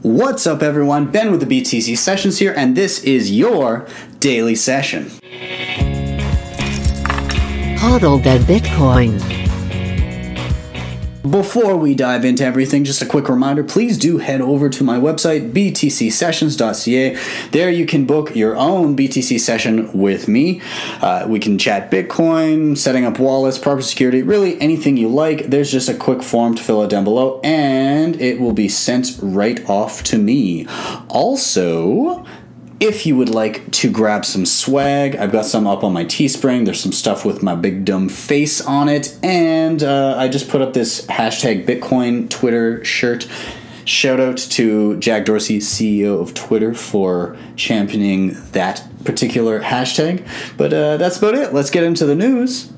What's up, everyone? Ben with the BTC Sessions here, and this is your daily session. Hodl that Bitcoin. Before we dive into everything, just a quick reminder, please do head over to my website, btcsessions.ca. There you can book your own BTC session with me. We can chat Bitcoin, setting up wallets, proper security, really anything you like. There's just a quick form to fill out down below, and it will be sent right off to me. Also, if you would like to grab some swag, I've got some up on my Teespring. There's some stuff with my big dumb face on it. And I just put up this hashtag Bitcoin Twitter shirt. Shout out to Jack Dorsey, CEO of Twitter, for championing that particular hashtag. But that's about it. Let's get into the news.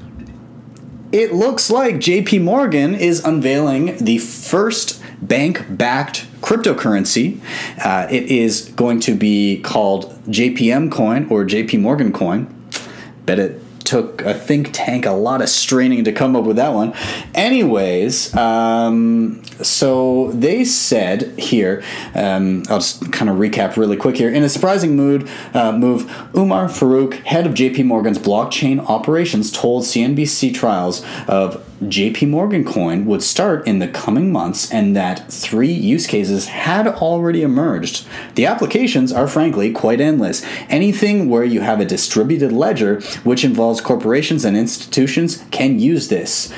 It looks like JP Morgan is unveiling the first bank-backed cryptocurrency. It is going to be called JPM coin or JP Morgan coin. Bet it took a think tank a lot of straining to come up with that one. Anyways, so they said here, I'll just kind of recap really quick here. In a surprising move, Umar Farouk, head of JP Morgan's blockchain operations, told CNBC trials of JP Morgan coin would start in the coming months and that 3 use cases had already emerged. The applications are frankly quite endless. Anything where you have a distributed ledger, which involves corporations and institutions, can use this.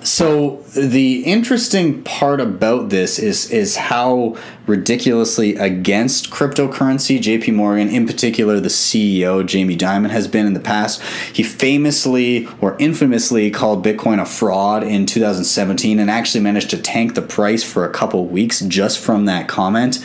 So the interesting part about this is how ridiculously against cryptocurrency JP Morgan, in particular the CEO Jamie Dimon, has been in the past. He famously or infamously called Bitcoin a fraud in 2017 and actually managed to tank the price for a couple weeks just from that comment.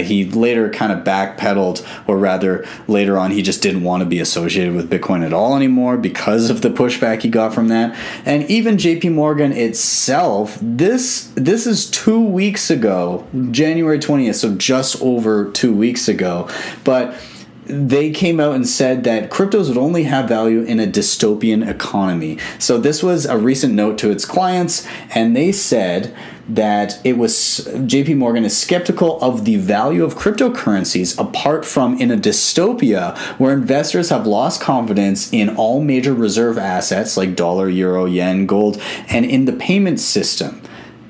He later kind of backpedaled, or rather later on he just didn't want to be associated with Bitcoin at all anymore because of the pushback he got from that. And even JP Morgan itself, this is 2 weeks ago, January 20th, so just over 2 weeks ago, but they came out and said that cryptos would only have value in a dystopian economy. So this was a recent note to its clients, and they said that JP Morgan is skeptical of the value of cryptocurrencies apart from in a dystopia where investors have lost confidence in all major reserve assets like dollar, euro, yen, gold, and in the payment system.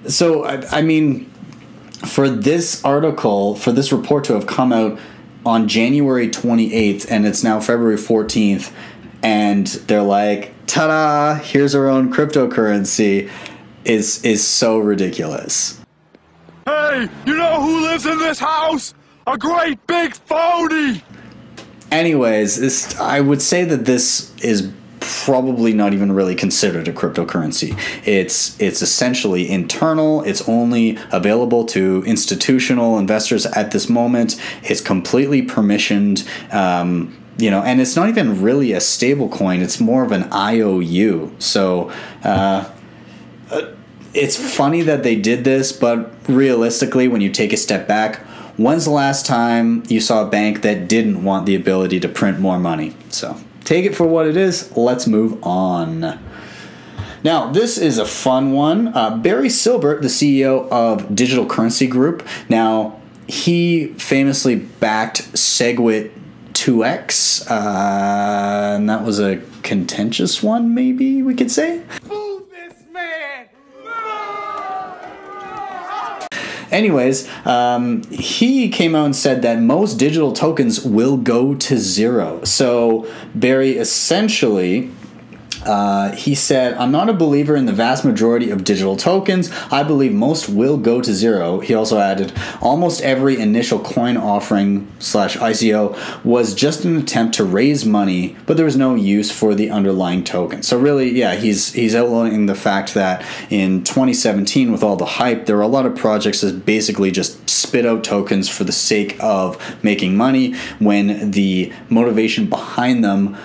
So, I mean, for this article, for this report to have come out on January 28th, and it's now February 14th, and they're like, ta-da, here's our own cryptocurrency, is so ridiculous. Hey, you know who lives in this house? A great big phony! Anyways, I would say that this is probably not even really considered a cryptocurrency. It's essentially internal. It's only available to institutional investors at this moment. It's completely permissioned, and it's not even really a stable coin. It's more of an IOU. So it's funny that they did this, but realistically, when you take a step back, when's the last time you saw a bank that didn't want the ability to print more money? So take it for what it is. Let's move on. Now, this is a fun one. Barry Silbert, the CEO of Digital Currency Group. Now, he famously backed Segwit 2X, and that was a contentious one, maybe we could say. Fool this man! Anyways, he came out and said that most digital tokens will go to zero. So Barry essentially, he said, I'm not a believer in the vast majority of digital tokens. I believe most will go to zero. He also added, almost every initial coin offering / ICO was just an attempt to raise money, but there was no use for the underlying token. So really, yeah, he's outlining the fact that in 2017, with all the hype, there were a lot of projects that basically just spit out tokens for the sake of making money when the motivation behind them,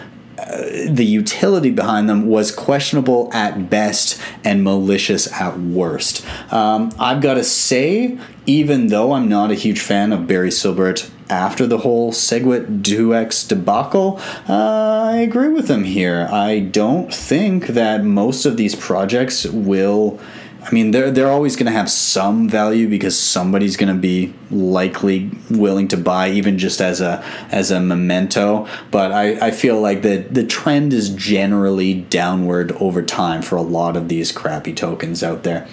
the utility behind them, was questionable at best and malicious at worst. I've got to say, even though I'm not a huge fan of Barry Silbert after the whole Segwit 2X debacle, I agree with him here. I don't think that most of these projects will I mean, they're always going to have some value because somebody's going to be likely willing to buy, even just as a memento. But I feel like the trend is generally downward over time for a lot of these crappy tokens out there.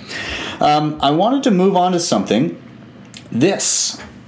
I wanted to move on to something.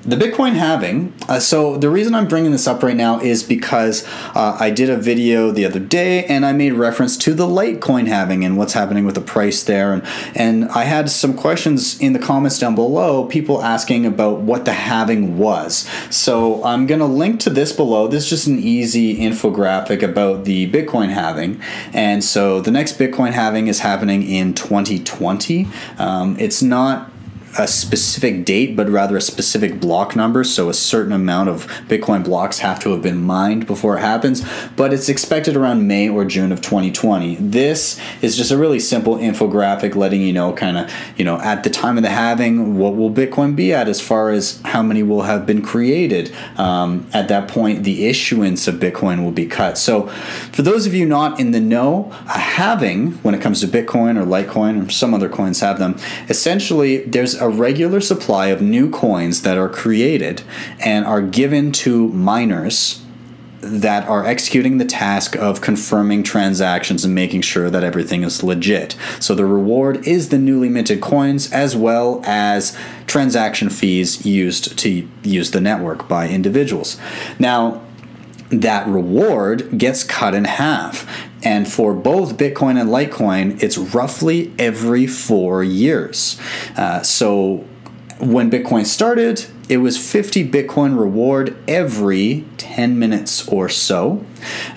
The Bitcoin halving. So the reason I'm bringing this up right now is because I did a video the other day and I made reference to the Litecoin halving and what's happening with the price there. And I had some questions in the comments down below, people asking about what the halving was. So I'm going to link to this below. This is just an easy infographic about the Bitcoin halving. And so the next Bitcoin halving is happening in 2020. It's not a specific date, but rather a specific block number. So a certain amount of Bitcoin blocks have to have been mined before it happens, but it's expected around May or June of 2020. This is just a really simple infographic letting you know kind of, at the time of the halving, what will Bitcoin be at as far as how many will have been created. At that point, the issuance of Bitcoin will be cut. So for those of you not in the know, a halving, when it comes to Bitcoin or Litecoin or some other coins have them, essentially there's a regular supply of new coins that are created and are given to miners that are executing the task of confirming transactions and making sure that everything is legit. So the reward is the newly minted coins as well as transaction fees used to use the network by individuals. Now, that reward gets cut in half. And for both Bitcoin and Litecoin, it's roughly every 4 years. So when Bitcoin started, it was 50 Bitcoin reward every 10 minutes or so.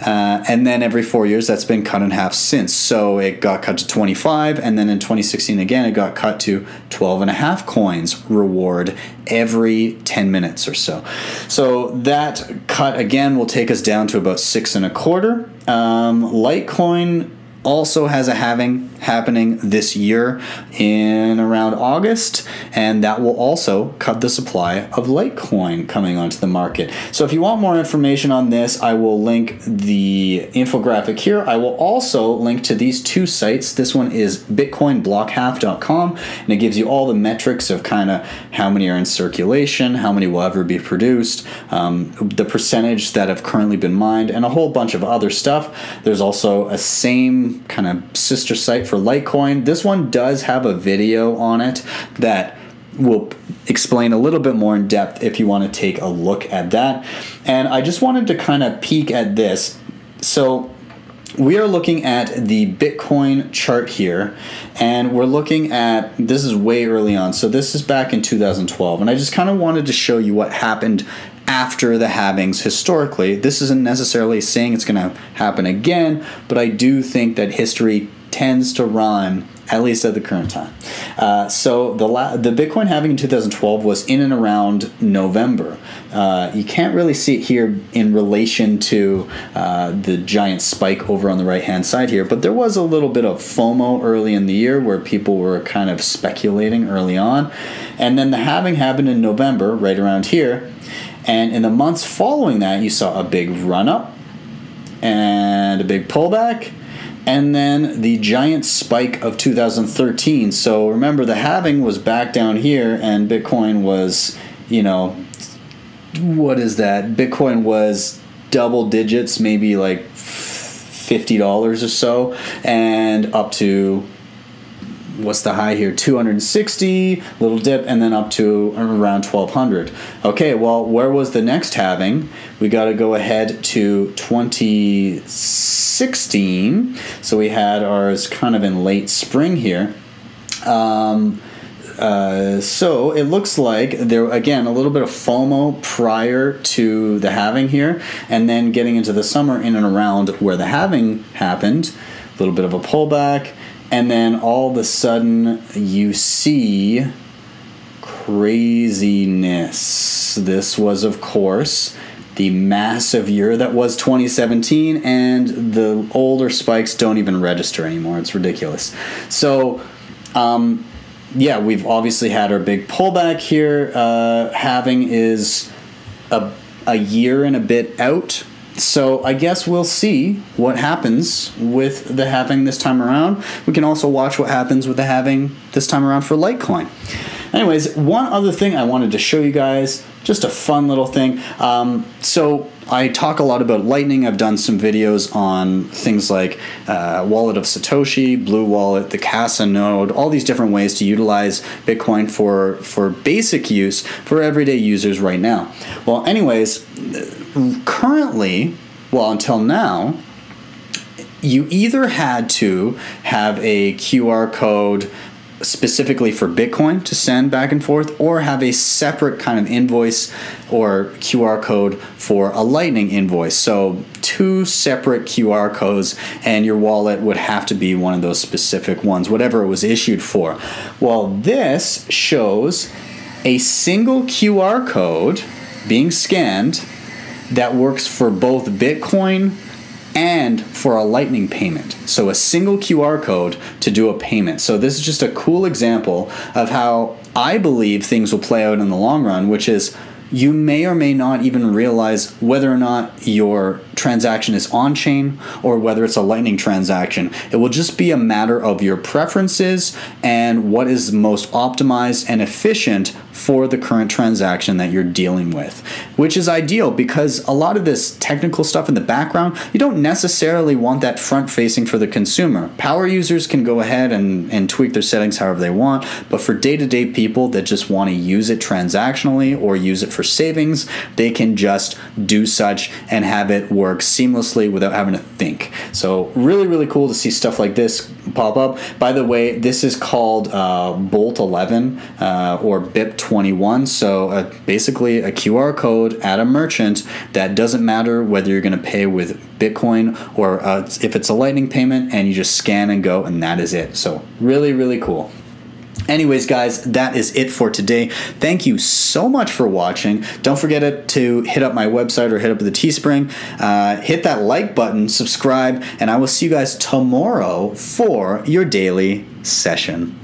And then every 4 years, that's been cut in half since. So it got cut to 25. And then in 2016, again, it got cut to 12.5 coins reward every 10 minutes or so. So that cut, again, will take us down to about 6.25. Litecoin also has a halving happening this year in around August, and that will also cut the supply of Litecoin coming onto the market. So if you want more information on this, I will link the infographic here. I will also link to these two sites. This one is bitcoinblockhalf.com, and it gives you all the metrics of kind of how many are in circulation, how many will ever be produced, the percentage that have currently been mined, and a whole bunch of other stuff. There's also a same kind of sister site for Litecoin. This one does have a video on it that will explain a little bit more in depth if you want to take a look at that. And I just wanted to kind of peek at this. So we are looking at the Bitcoin chart here, and we're looking at, this is way early on, so this is back in 2012, and I just kind of wanted to show you what happened after the halvings historically. This isn't necessarily saying it's going to happen again, but I do think that history tends to rhyme, at least at the current time. So the Bitcoin halving in 2012 was in and around November. You can't really see it here in relation to the giant spike over on the right-hand side here, but there was a little bit of FOMO early in the year where people were kind of speculating early on. And then the halving happened in November, right around here. And in the months following that, you saw a big run-up and a big pullback, and then the giant spike of 2013. So remember, the halving was back down here, and Bitcoin was, what is that? Bitcoin was double digits, maybe like $50 or so, and up to, what's the high here? 260, little dip, and then up to around 1200. Okay, well, where was the next halving? We got to go ahead to 2016. So we had ours kind of in late spring here. So it looks like there, again, a little bit of FOMO prior to the halving here, and then getting into the summer in and around where the halving happened, a little bit of a pullback. And then all of a sudden you see craziness. This was, of course, the massive year that was 2017, and the older spikes don't even register anymore. It's ridiculous. So, yeah, we've obviously had our big pullback here. Halving is a year and a bit out. So I guess we'll see what happens with the halving this time around. We can also watch what happens with the halving this time around for Litecoin. Anyways, one other thing I wanted to show you guys, just a fun little thing. So I talk a lot about Lightning. I've done some videos on things like Wallet of Satoshi, Blue Wallet, the Casa node, all these different ways to utilize Bitcoin for basic use for everyday users right now. Well, anyways, currently, well, until now, you either had to have a QR code specifically for Bitcoin to send back and forth, or have a separate kind of invoice or QR code for a Lightning invoice. So 2 separate QR codes, and your wallet would have to be one of those specific ones, whatever it was issued for. Well, this shows a single QR code being scanned that works for both Bitcoin and for a Lightning payment. So a single QR code to do a payment. So this is just a cool example of how I believe things will play out in the long run, which is you may or may not even realize whether or not your transaction is on-chain or whether it's a Lightning transaction. It will just be a matter of your preferences and what is most optimized and efficient for the current transaction that you're dealing with, which is ideal because a lot of this technical stuff in the background, you don't necessarily want that front-facing for the consumer. Power users can go ahead and tweak their settings however they want, but for day-to-day people that just want to use it transactionally or use it for savings, they can just do such and have it work seamlessly without having to think. So really, really cool to see stuff like this pop up. By the way, this is called Bolt 11 or BIP 21. So basically a QR code at a merchant that doesn't matter whether you're going to pay with Bitcoin or if it's a Lightning payment, and you just scan and go, and that is it. So really, really cool. Anyways, guys, that is it for today. Thank you so much for watching. Don't forget to hit up my website or hit up the Teespring. Hit that like button, subscribe, and I will see you guys tomorrow for your daily session.